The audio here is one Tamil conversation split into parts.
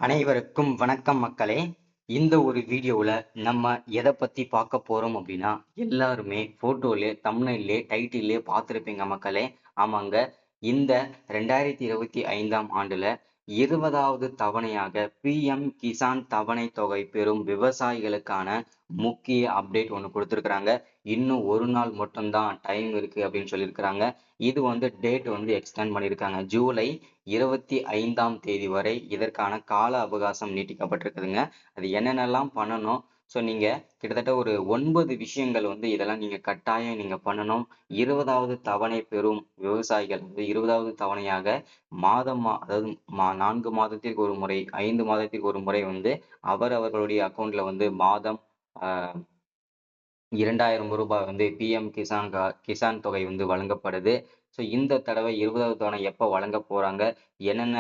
அனைவருக்கும் வணக்கம் மக்களே. இந்த ஒரு வீடியோவில் நம்ம எதை பற்றி பார்க்க போகிறோம் அப்படின்னா, எல்லாருமே ஃபோட்டோலே தம்ப்நெயிலே டைட்டிலே பார்த்துருப்பீங்க மக்களே. ஆமாங்க, இந்த 2025ஆம் ஆண்டில் 20வது தவணையாக பிஎம் கிசான் தவணை தொகை பெறும் விவசாயிகளுக்கான முக்கிய அப்டேட் ஒன்று கொடுத்துருக்குறாங்க. இன்னும் ஒரு நாள் மட்டும்தான் டைம் இருக்குது அப்படின்னு சொல்லியிருக்கிறாங்க. இது டேட் எக்ஸ்டெண்ட் பண்ணியிருக்காங்க. ஜூலை 25ஆம் தேதி வரை இதற்கான கால அவகாசம் நீட்டிக்கப்பட்டிருக்குதுங்க. அது என்னென்னலாம் பண்ணணும், ஸோ நீங்கள் கிட்டத்தட்ட ஒரு 9 விஷயங்கள் இதெல்லாம் நீங்கள் கட்டாயம் நீங்கள் பண்ணணும். 20வது தவணை பெறும் விவசாயிகள் 20வது தவணையாக அதாவது 4 மாதத்திற்கு ஒரு முறை 5 மாதத்திற்கு ஒரு முறை அவர்களுடைய அக்கௌண்ட்ல மாதம் 2000 ரூபாய் பிஎம் கிசான் தொகை வழங்கப்படுது. ஸோ இந்த தடவை 20வது தவணை எப்போ வழங்க போறாங்க, என்னென்ன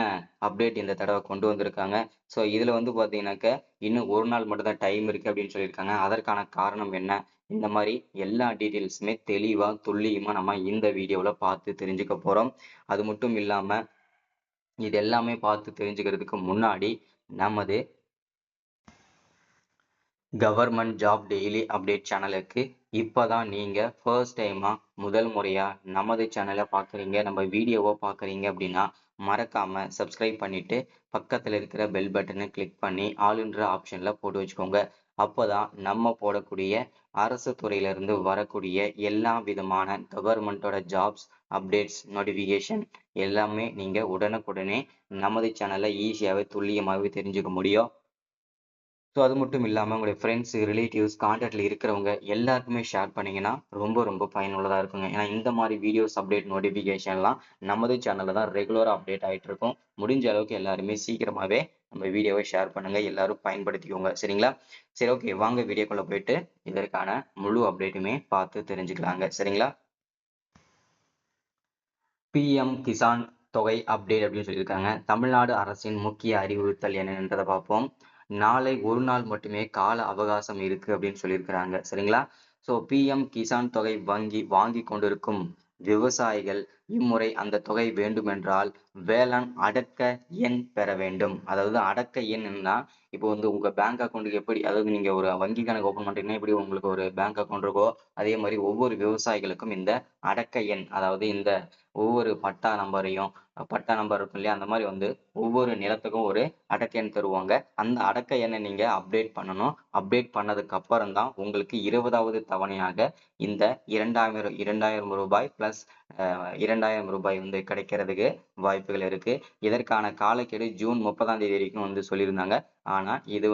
அப்டேட் இந்த தடவை கொண்டு வந்திருக்காங்க. ஸோ இதுல பார்த்தீங்கன்னாக்க இன்னும் ஒரு நாள் மட்டும் தான் டைம் இருக்கு அப்படின்னு சொல்லியிருக்காங்க. அதற்கான காரணம் என்ன, இந்த மாதிரி எல்லா டீட்டெயில்ஸுமே தெளிவா துல்லியமா நம்ம இந்த வீடியோல பார்த்து தெரிஞ்சுக்க போறோம். அது மட்டும் இல்லாம இது எல்லாமே பார்த்து தெரிஞ்சுக்கிறதுக்கு முன்னாடி நமது கவர்மெண்ட் ஜாப் டெய்லி அப்டேட் சேனலுக்கு இப்போதான் நீங்கள் ஃபர்ஸ்ட் டைமாக முதல் முறையாக நமது சேனலை பார்க்குறீங்க, நம்ம வீடியோவை பார்க்குறீங்க அப்படின்னா மறக்காமல் சப்ஸ்கிரைப் பண்ணிவிட்டு பக்கத்தில் இருக்கிற பெல் பட்டனை கிளிக் பண்ணி ஆளுன்ற ஆப்ஷனில் போட்டு வச்சுக்கோங்க. அப்போ தான் நம்ம போடக்கூடிய அரசு துறையிலிருந்து வரக்கூடிய எல்லா விதமான கவர்மெண்ட்டோட ஜாப்ஸ் அப்டேட்ஸ் நோட்டிஃபிகேஷன் எல்லாமே நீங்கள் உடனுக்குடனே நமது சேனலில் ஈஸியாகவே துல்லியமாகவே தெரிஞ்சுக்க முடியும். ஸோ அது மட்டும் இல்லாமல் உங்களுடைய ஃப்ரெண்ட்ஸ், ரிலேட்டிவ்ஸ், கான்டாக்டில் இருக்கிறவங்க எல்லாருக்குமே ஷேர் பண்ணிங்கன்னா ரொம்ப ரொம்ப பயனுள்ளதாக இருக்குங்க. ஏன்னா இந்த மாதிரி வீடியோஸ் அப்டேட் நோட்டிஃபிகேஷன்லாம் நமது சேனலில் தான் ரெகுலராக அப்டேட் ஆகிட்டு இருக்கும். முடிஞ்ச அளவுக்கு எல்லாருமே சீக்கிரமாகவே நம்ம வீடியோவை ஷேர் பண்ணுங்கள், எல்லாரும் பயன்படுத்திக்கோங்க. சரிங்களா? சரி, ஓகே, வாங்க வீடியோக்குள்ளே போயிட்டு இதற்கான முழு அப்டேட்டுமே பார்த்து தெரிஞ்சுக்கலாங்க. சரிங்களா? பிஎம் கிசான் தொகை அப்டேட் அப்படின்னு சொல்லியிருக்காங்க. தமிழ்நாடு அரசின் முக்கிய அறிவுறுத்தல் என்னன்றதை பார்ப்போம். நாளை ஒரு நாள் மட்டுமே கால அவகாசம் இருக்கு அப்படின்னு சொல்லியிருக்கிறாங்க. சரிங்களா? ஸோ பிஎம் கிசான் தொகை வாங்கி கொண்டிருக்கும் விவசாயிகள் இம்முறை அந்த தொகை வேண்டுமென்றால் வேளாண் அடக்க எண் பெற வேண்டும். அதாவது அடக்க எண்ணுன்னா இப்போ உங்க பேங்க் அக்கௌண்ட்டுக்கு எப்படி, அதாவது நீங்க ஒரு வங்கி கணக்கு ஓப்பன் பண்றீங்கன்னா எப்படி உங்களுக்கு ஒரு பேங்க் அக்கௌண்ட் இருக்கோ, அதே மாதிரி ஒவ்வொரு விவசாயிகளுக்கும் இந்த அடக்க எண், அதாவது இந்த ஒவ்வொரு பட்டா நம்பர் இருக்கும் இல்லையா, அந்த மாதிரி ஒவ்வொரு நிலத்துக்கும் ஒரு அடக்க எண் தருவாங்க. அந்த அடக்க எண்ணை நீங்க அப்டேட் பண்ணணும். அப்டேட் பண்ணதுக்கு அப்புறம் தான் உங்களுக்கு 20வது தவணையாக இந்த 2000 ரூபாய் பிளஸ் 2000 ரூபாய் கிடைக்கிறதுக்கு வாய்ப்புகள் இருக்கு. இதற்கான காலக்கெடு ஜூன் 30ஆம் தேதி வரைக்கும் சொல்லியிருந்தாங்க. ஆனா இது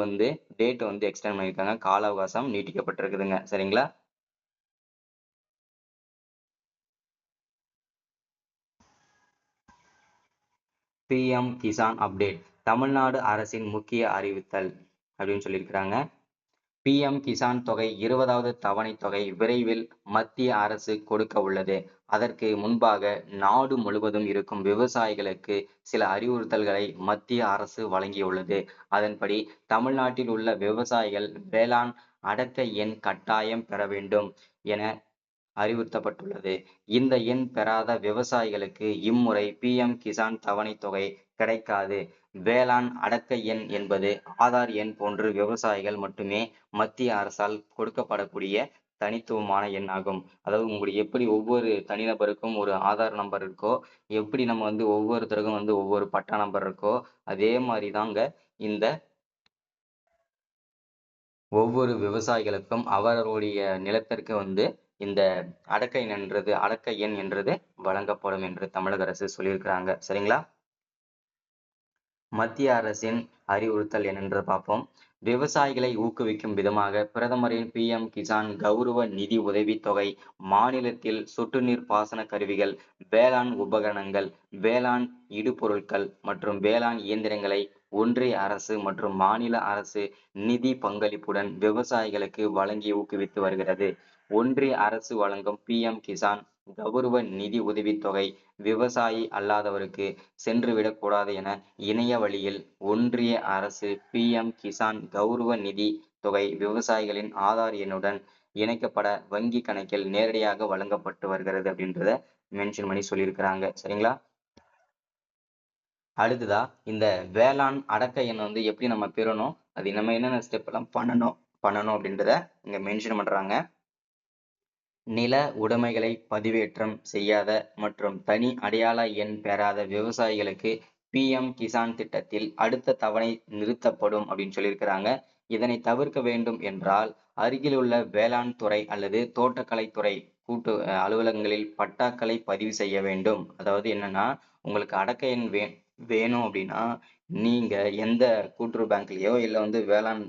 டேட் எக்ஸ்டெண்ட் பண்ணியிருக்காங்க, கால அவகாசம் நீட்டிக்கப்பட்டிருக்குதுங்க. சரிங்களா? பிஎம் கிசான் அப்டேட் தமிழ்நாடு அரசின் முக்கிய அறிவித்தல் அப்படின்னு சொல்லியிருக்கிறாங்க. பிஎம் கிசான் தொகை 20வது தவணை தொகை விரைவில் மத்திய அரசு கொடுக்க உள்ளது. அதற்கு முன்பாக நாடு முழுவதும் இருக்கும் விவசாயிகளுக்கு சில அறிவுறுத்தல்களை மத்திய அரசு வழங்கியுள்ளது. அதன்படி தமிழ்நாட்டில் உள்ள விவசாயிகள் வேளாண் அடக்க எண் கட்டாயம் பெற வேண்டும் என அறிவுறுத்தப்பட்டுள்ளது. இந்த எண் பெறாத விவசாயிகளுக்கு இம்முறை பிஎம் கிசான் தவணை தொகை கிடைக்காது. வேளாண் அடக்க எண் என்பது ஆதார் எண் போன்று விவசாயிகள் மட்டுமே மத்திய அரசால் கொடுக்கப்படக்கூடிய தனித்துவமான எண் ஆகும். அதாவது உங்களுக்கு எப்படி ஒவ்வொரு தனிநபருக்கும் ஒரு ஆதார் நம்பர் இருக்கோ, எப்படி நம்ம ஒவ்வொருத்தருக்கும் ஒவ்வொரு பட்டா நம்பர் இருக்கோ, அதே மாதிரி தாங்க இந்த ஒவ்வொரு விவசாயிகளுக்கும் அவர்களுடைய நிலத்திற்கு இந்த அடக்க எண் என்றது வழங்கப்படும் என்று தமிழக அரசு சொல்லியிருக்கிறாங்க. சரிங்களா? மத்திய அரசின் அறிவுறுத்தல் என்னென்று பார்ப்போம். விவசாயிகளை ஊக்குவிக்கும் விதமாக பிரதமரின் பிஎம் கிசான் கௌரவ நிதி உதவித்தொகை மாநிலத்தில் சொட்டு நீர் பாசன கருவிகள், வேளாண் உபகரணங்கள், வேளாண் இடுபொருட்கள் மற்றும் வேளாண் இயந்திரங்களை ஒன்றிய அரசு மற்றும் மாநில அரசு நிதி பங்களிப்புடன் விவசாயிகளுக்கு வழங்கி ஊக்குவித்து வருகிறது. ஒன்றிய அரசு வழங்கும் பிஎம் கிசான் கௌரவ நிதி உதவித்தொகை விவசாயி அல்லாதவருக்கு சென்றுவிடக் கூடாது என இணைய வழியில் ஒன்றிய அரசு பிஎம் கிசான் கௌரவ நிதி தொகை விவசாயிகளின் ஆதார் எண்ணுடன் இணைக்கப்பட வங்கி கணக்கில் நேரடியாக வழங்கப்பட்டு வருகிறது அப்படின்றத மென்ஷன் பண்ணி சொல்லியிருக்கிறாங்க. சரிங்களா? அடுத்ததா இந்த வேளாண் அடக்க எண் வந்து எப்படி நம்ம பெறணும், அது நம்ம என்னென்ன ஸ்டெப் எல்லாம் பண்ணணும் அப்படின்றத இங்க மென்ஷன் பண்றாங்க. நில உடைமைகளை பதிவேற்றம் செய்யாத மற்றும் தனி அடையாள எண் பெறாத விவசாயிகளுக்கு PM கிசான் திட்டத்தில் அடுத்த தவணை நிறுத்தப்படும் அப்படின்னு சொல்லியிருக்கிறாங்க. இதனை தவிர்க்க வேண்டும் என்றால் அருகில் உள்ள வேளாண் துறை அல்லது தோட்டக்கலைத்துறை கூட்டு அலுவலகங்களில் பட்டாக்களை பதிவு செய்ய வேண்டும். அதாவது என்னன்னா, உங்களுக்கு அடக்க எண் வேணும் அப்படின்னா நீங்க எந்த கூட்டுறவு பேங்க்லயோ இல்ல வந்து வேளாண்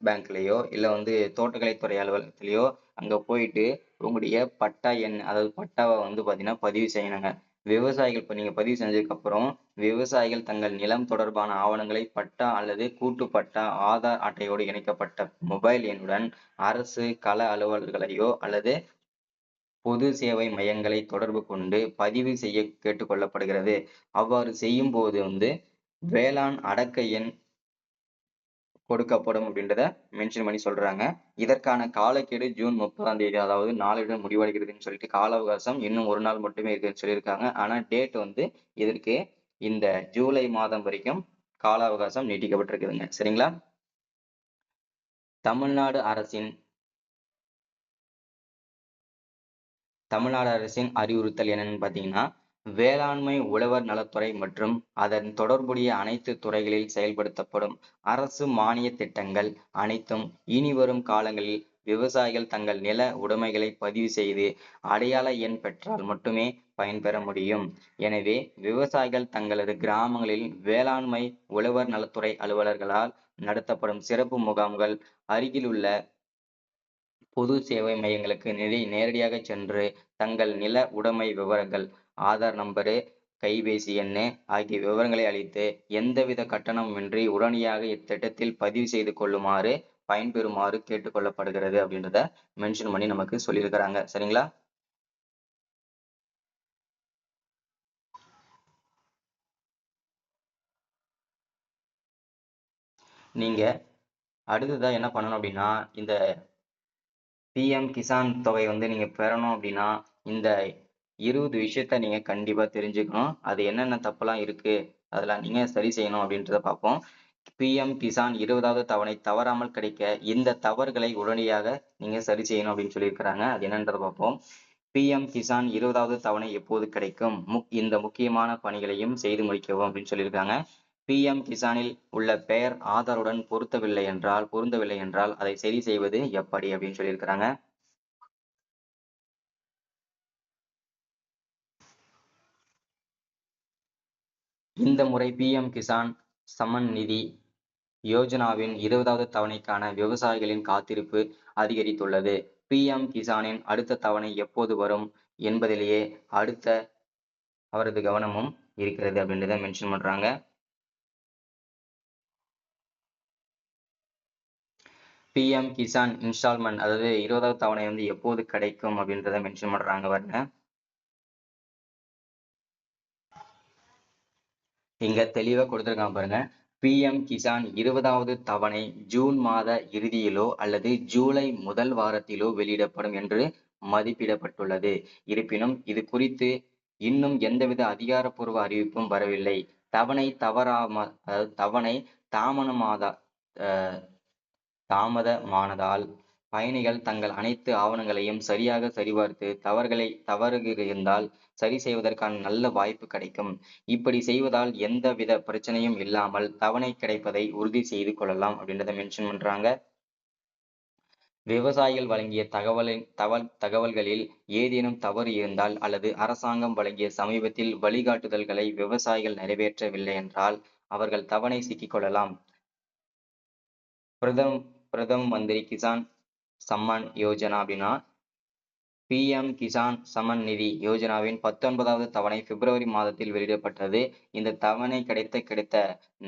பேங்க்லயோ இல்ல வந்து தோட்டக்கலைத்துறை அலுவலகத்திலயோ அங்க போயிட்டு உங்களுடைய பட்டா எண், அதாவது பட்டாவை வந்து பாத்தீங்கன்னா பதிவு செய்யணுங்க. விவசாயிகள் இப்ப நீங்க பதிவு செஞ்சதுக்கு அப்புறம் விவசாயிகள் தங்கள் நிலம் தொடர்பான ஆவணங்களை பட்டா அல்லது கூட்டு பட்டா ஆதார் அட்டையோடு இணைக்கப்பட்ட மொபைல் எண்ணுடன் அரசு கள அலுவலர்களையோ அல்லது பொது சேவை மையங்களை தொடர்பு கொண்டு பதிவு செய்ய கேட்டுக்கொள்ளப்படுகிறது. அவ்வாறு செய்யும் போது வந்து வேளாண் அடக்க எண் கொடுக்கப்படும் அப்படின்றத மென்ஷன் பண்ணி சொல்றாங்க. இதற்கான காலக்கெடு ஜூன் 30ஆம் தேதி, அதாவது நாளையுடன் முடிவடைகிறதுன்னு சொல்லிட்டு கால அவகாசம் இன்னும் ஒரு நாள் மட்டுமே இருக்குன்னு சொல்லியிருக்காங்க. ஆனா டேட் வந்து இதற்கு இந்த ஜூலை மாதம் வரைக்கும் கால அவகாசம் நீட்டிக்கப்பட்டிருக்குதுங்க. சரிங்களா? தமிழ்நாடு அரசின் தமிழ்நாடு அரசின் அறிவுறுத்தல் என்னன்னு பார்த்தீங்கன்னா, வேளாண்மை உழவர் நலத்துறை மற்றும் அதன் தொடர்புடைய அனைத்து துறைகளில் செயல்படுத்தப்படும் அரசு மானிய திட்டங்கள் அனைத்தும் இனிவரும் காலங்களில் விவசாயிகள் தங்கள் நில உடைமைகளை பதிவு செய்து அடையாள எண் பெற்றால் மட்டுமே பயன்பெற முடியும். எனவே விவசாயிகள் தங்களது கிராமங்களில் வேளாண்மை உழவர் நலத்துறை அலுவலர்களால் நடத்தப்படும் சிறப்பு முகாம்கள், அருகிலுள்ள பொது சேவை மையங்களுக்கு நேரடியாக சென்று தங்கள் நில உடைமை விவரங்கள், ஆதார் நம்பரு, கைபேசி எண்ணு ஆகிய விவரங்களை அளித்து எந்தவித கட்டணமின்றி உடனடியாக இத்திட்டத்தில் பதிவு செய்து கொள்ளுமாறு பயன்பெறுமாறு கேட்டுக்கொள்ளப்படுகிறது அப்படின்றத மென்ஷன் பண்ணி நமக்கு சொல்லியிருக்கிறாங்க. சரிங்களா? நீங்க அடுத்ததா என்ன பண்ணணும் அப்படின்னா, இந்த PM கிசான் தொகை வந்து நீங்க பெறணும் அப்படின்னா இந்த 20 விஷயத்த நீங்க கண்டிப்பா தெரிஞ்சுக்கணும். அது என்னென்ன தப்பெல்லாம் இருக்கு, அதெல்லாம் நீங்க சரி செய்யணும் அப்படின்றத பார்ப்போம். PM கிசான் 20வது தவணை தவறாமல் கிடைக்க இந்த தவறுகளை உடனடியாக நீங்க சரி செய்யணும் அப்படின்னு சொல்லியிருக்கிறாங்க. அது என்னன்றத பார்ப்போம். PM கிசான் 20வது தவணை எப்போது கிடைக்கும், இந்த முக்கியமான பணிகளையும் செய்து முடிக்கவும் அப்படின்னு சொல்லியிருக்காங்க. PM கிசானில் உள்ள பெயர் ஆதாருடன் பொருந்தவில்லை என்றால் அதை சரி செய்வது எப்படி அப்படின்னு சொல்லியிருக்கிறாங்க. இந்த முறை PM கிசான் சம்மன் நிதி யோஜனாவின் 20வது தவணைக்கான விவசாயிகளின் காத்திருப்பு அதிகரித்துள்ளது. PM கிசானின் அடுத்த தவணை எப்போது வரும் என்பதிலேயே அடுத்த அவரது கவனமும் இருக்கிறது அப்படின்றத மென்ஷன் பண்றாங்க. PM கிசான் இன்ஸ்டால்மெண்ட், அதாவது 20வது தவணை வந்து எப்போது கிடைக்கும் அப்படின்றத மென்ஷன் பண்றாங்க பாருங்க. இங்க தெளிவா கொடுத்திருக்காங்க பாருங்க. PM கிசான் 20வது தவணை ஜூன் மாத இறுதியிலோ அல்லது ஜூலை முதல் வாரத்திலோ வெளியிடப்படும் என்று மதிப்பிடப்பட்டுள்ளது. இருப்பினும் இது குறித்து இன்னும் எந்தவித அதிகாரப்பூர்வ அறிவிப்பும் வரவில்லை. தவணை தாமதமானதால் பயணிகள் தங்கள் அனைத்து ஆவணங்களையும் சரியாக சரிபார்த்து தவறுகள் இருந்தால் சரி செய்வதற்கான நல்ல வாய்ப்பு கிடைக்கும். இப்படி செய்வதால் எந்தவித பிரச்சனையும் இல்லாமல் தவணை கிடைப்பதை உறுதி செய்து கொள்ளலாம் அப்படின்றத மென்ஷன் பண்றாங்க. விவசாயிகள் வழங்கிய தகவல்களில் ஏதேனும் தவறு இருந்தால் அல்லது அரசாங்கம் வழங்கிய சமீபத்தில் வழிகாட்டுதல்களை விவசாயிகள் நிறைவேற்றவில்லை என்றால் அவர்கள் தவணை சிக்கிக் கொள்ளலாம். பிரதம மந்திரி கிசான் சம்மான் யோஜனா அப்படின்னா PM கிசான் சம்மன் நிதி யோஜனாவின் 19வது தவணை பிப்ரவரி மாதத்தில் வெளியிடப்பட்டது. இந்த தவணை கிடைத்த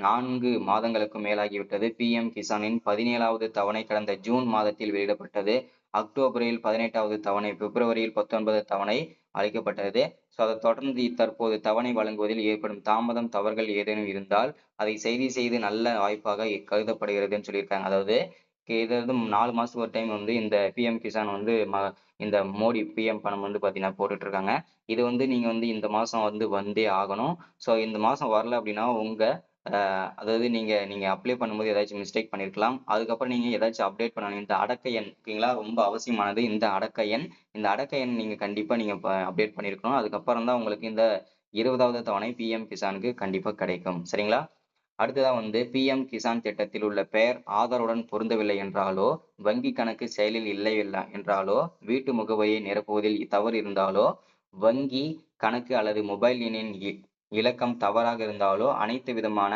4 மாதங்களுக்கு மேலாகிவிட்டது. PM கிசானின் 17வது தவணை கடந்த ஜூன் மாதத்தில் வெளியிடப்பட்டது. அக்டோபரில் 18வது தவணை, பிப்ரவரியில் 19 தவணை அளிக்கப்பட்டது. அதை தொடர்ந்து தற்போது தவணை வழங்குவதில் ஏற்படும் தாமதம், தவறுகள் ஏதேனும் இருந்தால் அதை சரி செய்து நல்ல வாய்ப்பாக கருதப்படுகிறதுன்னு சொல்லியிருக்காங்க. அதாவது இது வந்து 4 மாசத்துக்கு ஒரு டைம் வந்து இந்த பிஎம் கிசான் வந்து இந்த மோடி பிஎம் பணம் வந்து பார்த்தீங்கன்னா போட்டுட்டு இருக்காங்க. இது வந்து நீங்க வந்து இந்த மாசம் வந்து வந்தே ஆகணும். ஸோ இந்த மாசம் வரல அப்படின்னா உங்க அதாவது நீங்க நீங்க அப்ளை பண்ணும்போது ஏதாச்சும் மிஸ்டேக் பண்ணியிருக்கலாம். அதுக்கப்புறம் நீங்க ஏதாச்சும் அப்டேட் பண்ணணும். இந்த அடக்க எண் ஓகேங்களா? ரொம்ப அவசியமானது இந்த அடக்க எண். இந்த அடக்க எண் நீங்க கண்டிப்பா நீங்க அப்டேட் பண்ணியிருக்கணும். அதுக்கப்புறம் தான் உங்களுக்கு இந்த 20வது தவணை பிஎம் கிசானுக்கு கண்டிப்பா கிடைக்கும். சரிங்களா? அடுத்ததா வந்து பிஎம் கிசான் திட்டத்தில் உள்ள பெயர் ஆதாருடன் பொருந்தவில்லை என்றாலோ, வங்கி கணக்கு செயலில் இல்லை என்றாலோ, வீட்டு முகவரியை நிரப்புவதில் தவறு இருந்தாலோ, வங்கி கணக்கு அல்லது மொபைல் எண்ணின் இலக்கம் தவறாக இருந்தாலோ, அனைத்து விதமான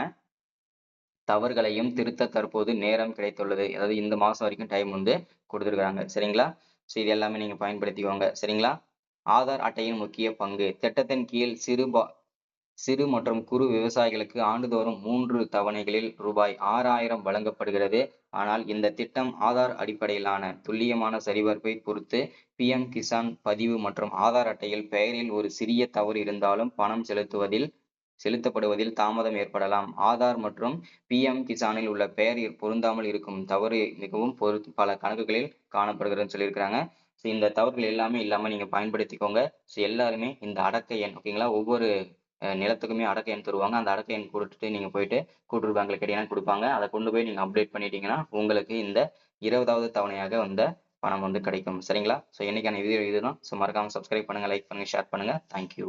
தவறுகளையும் திருத்த தற்போது நேரம் கிடைத்துள்ளது. அதாவது இந்த மாசம் வரைக்கும் டைம் வந்து குடுத்திருக்காங்க. சரிங்களா? ஸோ இது எல்லாமே நீங்க பயன்படுத்திக்கோங்க. சரிங்களா? ஆதார் அட்டையின் முக்கிய பங்கு. திட்டத்தின் கீழ் சிறு மற்றும் குறு விவசாயிகளுக்கு ஆண்டுதோறும் 3 தவணைகளில் ரூபாய் 6,000 வழங்கப்படுகிறது. ஆனால் இந்த திட்டம் ஆதார் அடிப்படையிலான துல்லியமான சரிபார்ப்பை பொறுத்து பிஎம் கிசான் பதிவு மற்றும் ஆதார் அட்டையில் பெயரில் ஒரு சிறிய தவறு இருந்தாலும் பணம் செலுத்தப்படுவதில் தாமதம் ஏற்படலாம். ஆதார் மற்றும் பிஎம் கிசானில் உள்ள பெயர் பொருந்தாமல் இருக்கும் தவறு மிகவும் பல கணக்குகளில் காணப்படுகிறதுன்னு சொல்லியிருக்கிறாங்க. ஸோ இந்த தவறுகள் எல்லாமே இல்லாம நீங்க பயன்படுத்திக்கோங்க. ஸோ எல்லாருமே இந்த அடக்க எண் ஓகேங்களா? ஒவ்வொரு நிலத்துக்குமே அடக்க எண் தருவாங்க. அந்த அடக்க எண் குடுத்துட்டு நீங்க போயிட்டு கூட்டுறவு பேங்க்ல கேட்டீங்கன்னா குடுப்பாங்க. அத கொண்டு போய் நீங்க அப்டேட் பண்ணிட்டீங்கன்னா, உங்களுக்கு இந்த 20வது தவணையாக வந்த பணம் வந்து கிடைக்கும். சரிங்களா? ஸோ இன்னைக்கான வீடியோ இதுதான். ஸோ மறக்காம சப்ஸ்கிரைப் பண்ணுங்க, லைக் பண்ணுங்க, ஷேர் பண்ணுங்க. Thank you.